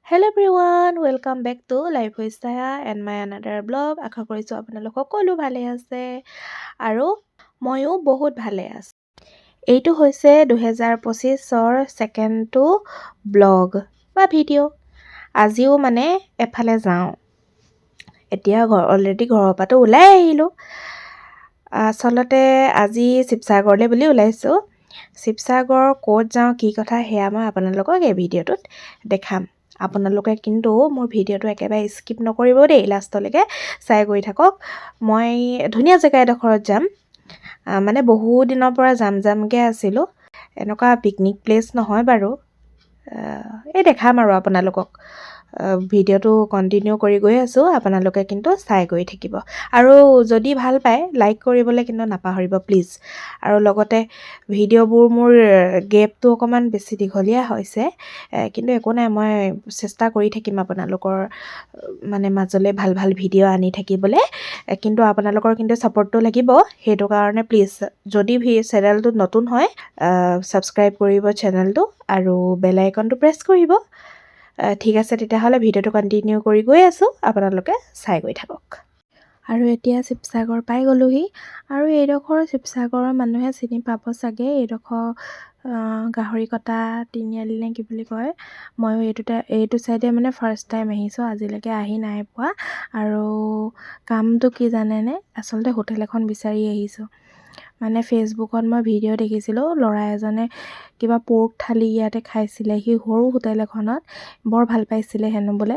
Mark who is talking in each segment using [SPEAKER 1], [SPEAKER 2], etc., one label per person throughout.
[SPEAKER 1] Hello everyone, welcome back to Life with Saya and my another blog. আশা কৰিছোঁ আপোনালোক সকলো ভালে আছে আৰু ময়ো বহুত ভালে আছোঁ। এইটো হৈছে 2025ৰ ছেকেণ্ডটো ব্লগ বা ভিডিঅ'। আজিও মানে এফালে যাওঁ। এতিয়া অলৰেডি ঘৰৰ পৰাতো ওলাই আহিলোঁ। আচলতে আজি শিৱসাগৰলৈ বুলি ওলাইছোঁ। শিৱসাগৰ ক'ত যাওঁ কি কথা সেয়া মই আপোনালোকক এই ভিডিঅ'টোত দেখাম। আপোনালোকে কিন্তু মোৰ ভিডিঅ'টো একেবাৰে স্কিপ নকৰিব দেই, লাষ্টলৈকে চাই গৈ থাকক। মই ধুনীয়া জেগা এডোখৰত যাম, মানে বহু দিনৰ পৰা যামকৈ আছিলোঁ। এনেকুৱা পিকনিক প্লেচ নহয় বাৰু, এই দেখাম আৰু আপোনালোকক। ভিডিঅ'টো কণ্টিনিউ কৰি গৈ আছোঁ, আপোনালোকে কিন্তু চাই গৈ থাকিব। আৰু যদি ভাল পায় লাইক কৰিবলৈ কিন্তু নাপাহৰিব প্লিজ। আৰু লগতে ভিডিঅ'বোৰ মোৰ গেপটো অকণমান বেছি দীঘলীয়া হৈছে, কিন্তু একো নাই, মই চেষ্টা কৰি থাকিম আপোনালোকৰ মানে মাজলৈ ভাল ভাল ভিডিঅ' আনি থাকিবলৈ। কিন্তু আপোনালোকৰ কিন্তু ছাপৰ্টটো লাগিব, সেইটো কাৰণে প্লিজ যদি চেনেলটো নতুন হয় ছাবস্ক্ৰাইব কৰিব চেনেলটো আৰু বেল আইকনটো প্ৰেছ কৰিব। ঠিক আছে, তেতিয়াহ'লে ভিডিঅ'টো কণ্টিনিউ কৰি গৈ আছোঁ, আপোনালোকে চাই গৈ থাকক। আৰু এতিয়া শিৱসাগৰ পাই গ'লোহি। আৰু এইডোখৰ শিৱসাগৰৰ মানুহে চিনি পাব চাগে, এইডোখৰ গাহৰি কটা তিনিআলি নে কি বুলি কয়। ময়ো এইটো চাইডে মানে ফাৰ্ষ্ট টাইম আহিছোঁ, আজিলৈকে আহি নাই পোৱা। আৰু কামটো কি জানেনে, আচলতে হোটেল এখন বিচাৰি আহিছোঁ। মানে ফেচবুকত মই ভিডিঅ' দেখিছিলোঁ, ল'ৰা এজনে কিবা পৰ্ক থালি ইয়াতে খাইছিলে, সি সৰু হোটেল এখনত বৰ ভাল পাইছিলে হেনো বোলে।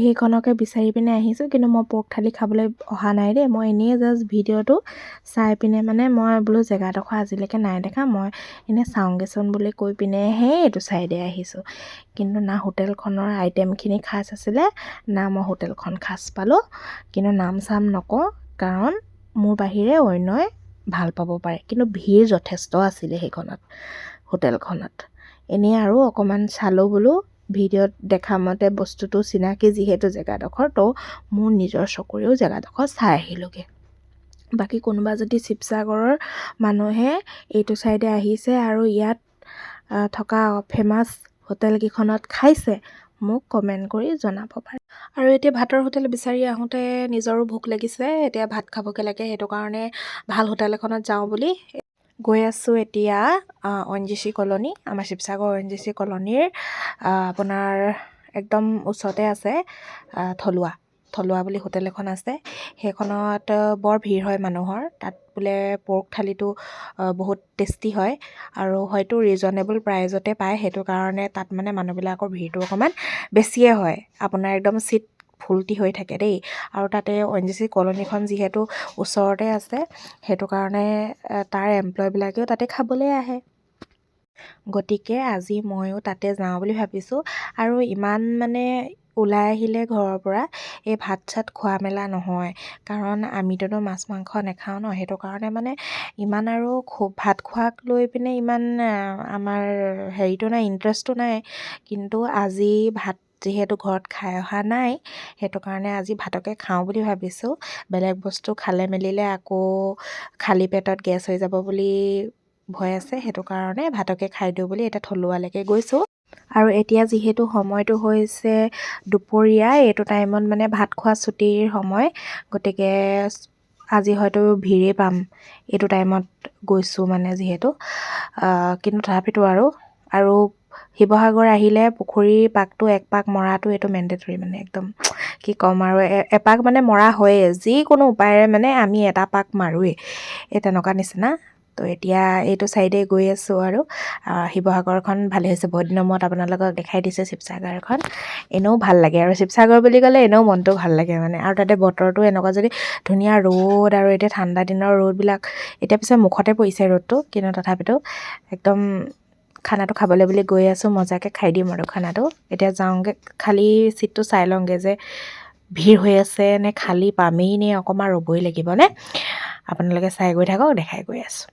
[SPEAKER 1] সেইখনকে বিচাৰি পিনে আহিছোঁ, কিন্তু মই পৰ্ক থালি খাবলৈ অহা নাই দেই। মই এনেই জাষ্ট ভিডিঅ'টো চাই পিনে মানে মই বোলো জেগাডোখৰ আজিলৈকে নাই দেখা, মই এনেই চাওঁগেচোন বুলি কৈ পিনেহে এইটো চাইডে আহিছোঁ। কিন্তু না হোটেলখনৰ আইটেমখিনি খাচ আছিলে, না মই হোটেলখন খাচ পালোঁ। কিন্তু নাম চাম নকওঁ, কাৰণ মোৰ বাহিৰে অন্যই ভাল পাব পাৰে। কিন্তু ভিৰ যথেষ্ট আছিলে সেইখনত, হোটেলখনত। এনেই আৰু অকণমান চালোঁ বোলো, ভিডিঅ'ত দেখা মতে বস্তুটো চিনাকি যিহেতু জেগাডোখৰ, তো মোৰ নিজৰ চকুৰেও জেগাডোখৰ চাই আহিলোঁগৈ। বাকী কোনোবা যদি শিৱসাগৰৰ মানুহে এইটো চাইডে আহিছে আৰু ইয়াত থকা ফেমাছ হোটেলকেইখনত খাইছে, মোক কমেণ্ট কৰি জনাব পাৰে। আৰু এতিয়া ভাতৰ হোটেল বিচাৰি আহোঁতে নিজৰো ভোক লাগিছে, এতিয়া ভাত খাবগৈ লাগে, সেইটো কাৰণে ভাল হোটেল এখনত যাওঁ বুলি গৈ আছোঁ। এতিয়া ONGC কলনী, আমাৰ শিৱসাগৰ ONGC কলনীৰ আপোনাৰ একদম ওচৰতে আছে থলুৱা বুলি হোটেল এখন আছে। সেইখনত বৰ ভিৰ হয় মানুহৰ, তাত বোলে পৰ্ক থালিটো বহুত টেষ্টি হয় আৰু হয়তো ৰিজনেবল প্ৰাইজতে পায়, সেইটো কাৰণে তাত মানে মানুহবিলাকৰ ভিৰটো অকণমান বেছিয়ে হয়। আপোনাৰ একদম চিট ফুল্টি হৈ থাকে দেই। আৰু তাতে ONGC কলনীখন যিহেতু ওচৰতে আছে, সেইটো কাৰণে তাৰ এমপ্লয়বিলাকেও তাতে খাবলৈ আহে। গতিকে আজি ময়ো তাতে যাওঁ বুলি ভাবিছোঁ। আৰু ইমান মানে ওলাই আহিলে ঘৰৰ পৰা এই ভাত চাত খোৱা মেলা নহয়, কাৰণ আমিতো মাছ মাংস নাখাওঁ ন, সেইটো কাৰণে মানে ইমান আৰু ভাত খোৱাক লৈ পিনে ইমান আমাৰ হেৰিটো নাই, ইণ্টাৰেষ্টটো নাই। কিন্তু আজি ভাত যিহেতু ঘৰত খাই অহা নাই, সেইটো কাৰণে আজি ভাতকে খাওঁ বুলি ভাবিছোঁ। বেলেগ বস্তু খালে মেলিলে আকৌ খালী পেটত গেছ হৈ যাব বুলি ভয় আছে, সেইটো কাৰণে ভাতকে খাই দিওঁ বুলি এতিয়া থলুৱালৈকে গৈছোঁ। আৰু এতিয়া যিহেতু সময়টো হৈছে দুপৰীয়া, এইটো টাইমত মানে ভাত খোৱা ছুটিৰ সময়, গতিকে আজি হয়তো ভিৰেই পাম এইটো টাইমত গৈছোঁ মানে যিহেতু। কিন্তু তথাপিতো আৰু শিৱসাগৰ আহিলে পুখুৰীৰ পাকটো এক পাক মৰাটো এইটো মেণ্ডেটৰী, মানে একদম কি ক'ম আৰু, এপাক মানে মৰা হয়েই, যিকোনো উপায়েৰে মানে আমি এটা পাক মাৰোৱেই, এই তেনেকুৱা নিচিনা। তো এতিয়া এইটো চাইডে গৈ আছোঁ। আৰু শিৱসাগৰখন ভালে হৈছে, বহুত দিনৰ মূৰত আপোনালোকক দেখাই দিছোঁ শিৱসাগৰখন। এনেও ভাল লাগে, আৰু শিৱসাগৰ বুলি ক'লে এনেও মনটো ভাল লাগে মানে। আৰু তাতে বতৰটো এনেকুৱা যদি ধুনীয়া ৰ'দ, আৰু এতিয়া ঠাণ্ডা দিনৰ ৰ'দবিলাক, এতিয়া পিছে মুখতে পৰিছে ৰ'দটো, কিন্তু তথাপিতো একদম খানাটো খাবলৈ বুলি গৈ আছোঁ, মজাকৈ খাই দিম আৰু খানাটো। এতিয়া যাওঁগৈ, খালী চিটটো চাই লওঁগৈ যে ভিৰ হৈ আছে নে খালী পামেই নে অকণমান ৰ'বই লাগিব নে। আপোনালোকে চাই গৈ থাকক, দেখাই গৈ আছোঁ।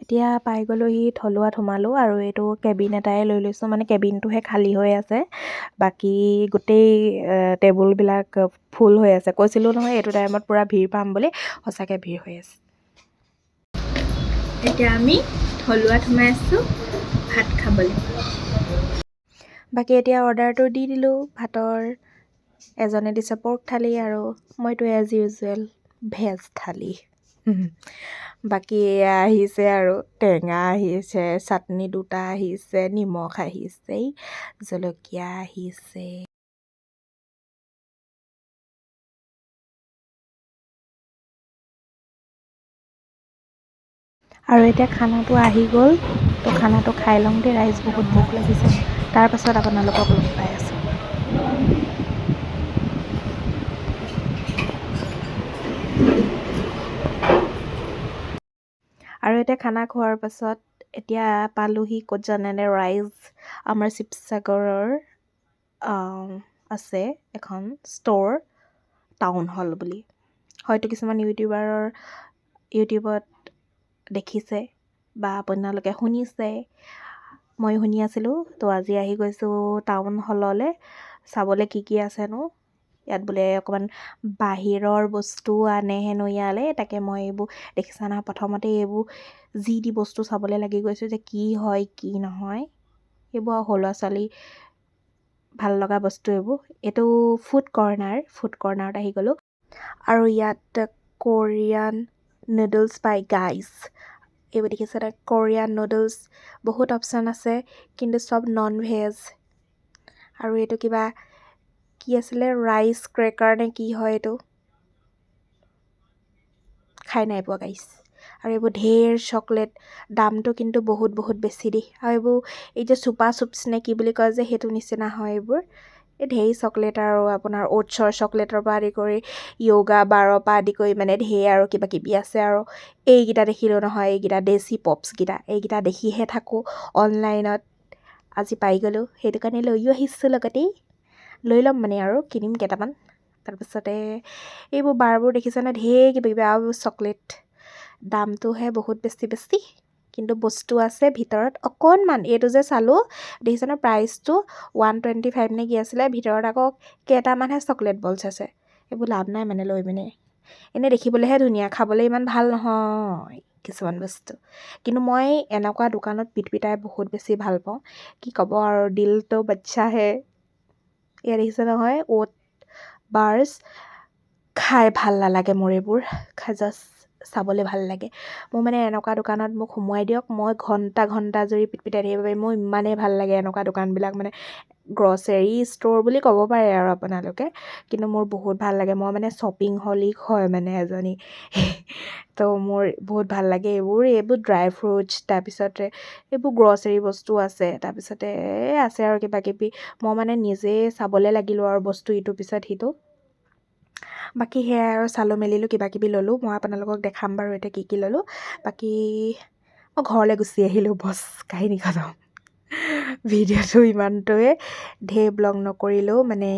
[SPEAKER 1] এতিয়া পাই গ'লোহি, থলুৱাত সোমালোঁ, আৰু এইটো কেবিন এটাই লৈ লৈছোঁ, মানে কেবিনটোহে খালী হৈ আছে, বাকী গোটেই টেবুলবিলাক ফুল হৈ আছে। কৈছিলোঁ নহয় এইটো টাইমত পূৰা ভিৰ পাম বুলি, সঁচাকৈ ভিৰ হৈ আছে। এতিয়া আমি থলুৱাত সোমাই আছোঁ, ভাত খাবলৈ। বাকী এতিয়া অৰ্ডাৰটো দি দিলোঁ ভাতৰ। এজনে দিছে পৰ্ক থালি আৰু মইতো এজ ইউজুৱেল ভেজ থালি। বাকী এয়া আহিছে আৰু টেঙা আহিছে, চাটনি দুটা আহিছে, নিমখ আহিছে, জলকীয়া আহিছে। আৰু এতিয়া খানাটো আহি গ'ল, তো খানাটো খাই লওঁ দেই, ৰাইজ বহুত ভোক লাগিছে। তাৰপাছত আপোনালোকক লগ পাই আছোঁ। আৰু এতিয়া খানা খোৱাৰ পাছত এতিয়া পালোহি ক'ত জানেনে ৰাইজ, আমাৰ শিৱসাগৰৰ আছে এখন ষ্ট'ৰ, টাউন হল বুলি। হয়তো কিছুমান ইউটিউবত দেখিছে বা আপোনালোকে শুনিছে, মই শুনি আছিলোঁ। তো আজি আহি গৈছোঁ টাউন হললৈ চাবলৈ কি আছেনো। ইয়াত বোলে অকণমান বাহিৰৰ বস্তু আনে হেনো ইয়ালৈ। তাকে মই এইবোৰ দেখিছা নহয়, প্ৰথমতে এইবোৰ যি দি বস্তু চাবলৈ লাগি গৈছোঁ যে কি হয় কি নহয়। এইবোৰ সৰু ল'ৰা ছোৱালী ভাল লগা বস্তু এইবোৰ। এইটো ফুড কৰ্ণাৰত আহি গ'লোঁ। আৰু ইয়াত কোৰিয়ান নুডলছ পাই গাইজ। এইবোৰ দেখিছে তাত কোৰিয়ান নুডলছ, বহুত অপশ্যন আছে কিন্তু চব নন ভেজ। আৰু এইটো কিবা কি আছিলে, ৰাইচ ক্ৰেকাৰ নে কি হয় এইটো, খাই নাই পোৱা গাইজ। আৰু এইবোৰ ঢেৰ চকলেট, দামটো কিন্তু বহুত বেছি দেই। আৰু এইবোৰ এই যে চুপা চুপছ নে কি বুলি কয় যে, সেইটো নিচিনা হয় এইবোৰ। এই ঢেৰ চকলেট আৰু আপোনাৰ অ'টছৰ চকলেটৰ পৰা আদি কৰি য়োগা বাৰৰ পৰা আদি কৰি মানে ঢেৰ আৰু কিবা কিবি আছে। আৰু এইকেইটা দেখিলোঁ নহয়, এইকেইটা দেশী পপছকেইটা, এইকেইটা দেখিহে থাকোঁ অনলাইনত। আজি পাই গ'লোঁ, সেইটো কাৰণে লৈও আহিছোঁ লগতেই। লৈ ল'ম মানে আৰু কিনিম কেইটামান। তাৰপিছতে এইবোৰ বাৰবোৰ দেখিছেনে, ঢেৰ কিবা কিবি আৰু চকলেট। দামটোহে বহুত বেছি কিন্তু বস্তু আছে ভিতৰত অকণমান। এইটো যে চালোঁ দেখিছেনে, প্ৰাইচটো 125 নে কি আছিলে, ভিতৰত আকৌ কেইটামানহে চকলেট বলছ আছে। এইবোৰ লাভ নাই মানে লৈ পিনে। এনেই দেখিবলৈহে ধুনীয়া, খাবলৈ ইমান ভাল নহয় কিছুমান বস্তু। কিন্তু মই এনেকুৱা দোকানত পিটপিটাই বহুত বেছি ভাল পাওঁ। কি ক'ব আৰু, দিল তো বাচ্চা হে। ইয়াত দেখিছে নহয় অ'ট বাৰ্ছ, খাই ভাল নালাগে মোৰ এইবোৰ, জাষ্ট চাবলৈ ভাল লাগে। মোৰ মানে এনেকুৱা দোকানত মোক সোমোৱাই দিয়ক, মই ঘণ্টা জুৰি পিটপিটাই থাকিব পাৰিম। মোৰ ইমানেই ভাল লাগে এনেকুৱা দোকানবিলাক, মানে গ্ৰ'চাৰী ষ্ট'ৰ বুলি ক'ব পাৰে আৰু আপোনালোকে। কিন্তু মোৰ বহুত ভাল লাগে, মই মানে শ্বপিং হলিক হয় মানে এজনী। তো মোৰ বহুত ভাল লাগে এইবোৰ ড্ৰাই ফ্ৰুটছ, তাৰপিছতে এইবোৰ গ্ৰ'চাৰী বস্তু আছে, তাৰপিছতে আছে আৰু কিবা কিবি। মই মানে নিজে চাবলৈ লাগিলোঁ আৰু বস্তু ইটোৰ পিছত সিটো। বাকী সেয়াই আৰু চালোঁ মেলিলোঁ, কিবা কিবি ল'লোঁ। মই আপোনালোকক দেখাম বাৰু এতিয়া কি ল'লোঁ। বাকী মই ঘৰলৈ গুচি আহিলোঁ, বছ কাহিনী খতম। ভিডিঅ'টো ইমানটোৱে, ঢেৰ ব্লগ নকৰিলেও মানে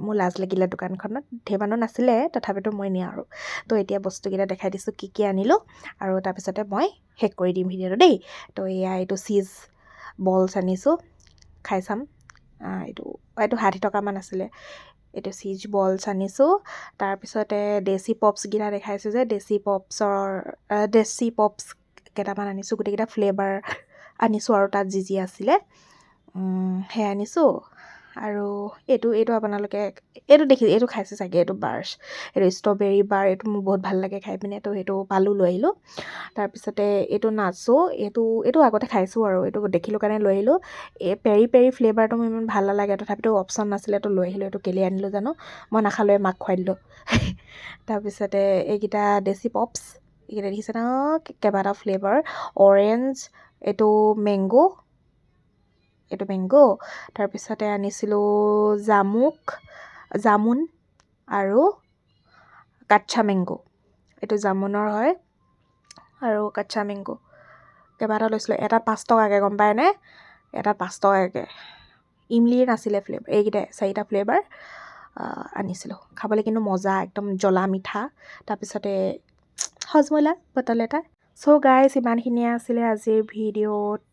[SPEAKER 1] মোৰ লাজ লাগিলে। দোকানখনত ঢেৰ মানুহ নাছিলে, তথাপিতো মই নিওঁ আৰু। তো এতিয়া বস্তুকেইটা দেখাই দিছোঁ কি আনিলোঁ, আৰু তাৰপিছতে মই শেষ কৰি দিম ভিডিঅ'টো দেই। তো এইটো চীজ বলছ আনিছোঁ, খাই চাম। এইটো 60 টকামান আছিলে। এইটো চীজ বলছ আনিছোঁ। তাৰপিছতে দেশী পপছকেইটা দেখাইছোঁ যে, দেশী পপছ কেইটামান আনিছোঁ, গোটেইকেইটা ফ্লেভাৰ আনিছোঁ আৰু তাত যি আছিলে সেয়া আনিছোঁ। আৰু এইটো আপোনালোকে এইটো খাইছে চাগে, এইটো বাৰ্ছ, এইটো ষ্ট্ৰবেৰী বাৰ, এইটো মোৰ বহুত ভাল লাগে খাই পিনে। তো সেইটো পালোঁ, লৈ আহিলোঁ। তাৰপিছতে এইটো নাচো, এইটো আগতে খাইছোঁ আৰু এইটো দেখিলোঁ কাৰণে লৈ আহিলোঁ। এই পেৰি ফ্লেভাৰটো মোৰ ইমান ভাল নালাগে, তথাপিতো অপশ্যন নাছিলে তো লৈ আহিলোঁ। এইটো কেলে আনিলোঁ জানো, মই নাখালোৱে, মাক খুৱাই দিলোঁ। তাৰপিছতে এইকেইটা দেশী পপছ, এইকেইটা দেখিছে ন, কেইবাটাও ফ্লেভাৰ, অৰেঞ্জ, এইটো মেংগ', তাৰপিছতে আনিছিলোঁ জামুন আৰু কাচ্চা মেংগ'। এইটো জামুনৰ হয় আৰু কাচ্চা মেংগ'। কেইবাটাও লৈছিলোঁ, এটাত 5 টকাকৈ, গম পায়নে, এটাত 5 টকাকৈ। ইমলিৰ নাছিলে ফ্লেভাৰ, এইকেইটাই 4টা ফ্লেভাৰ আনিছিলোঁ। খাবলৈ কিন্তু মজা, একদম জ্বলা মিঠা। তাৰপিছতে হজমলা বটল এটা। চ' গাইজ, ইমানখিনিয়ে আছিলে আজিৰ ভিডিঅ'ত।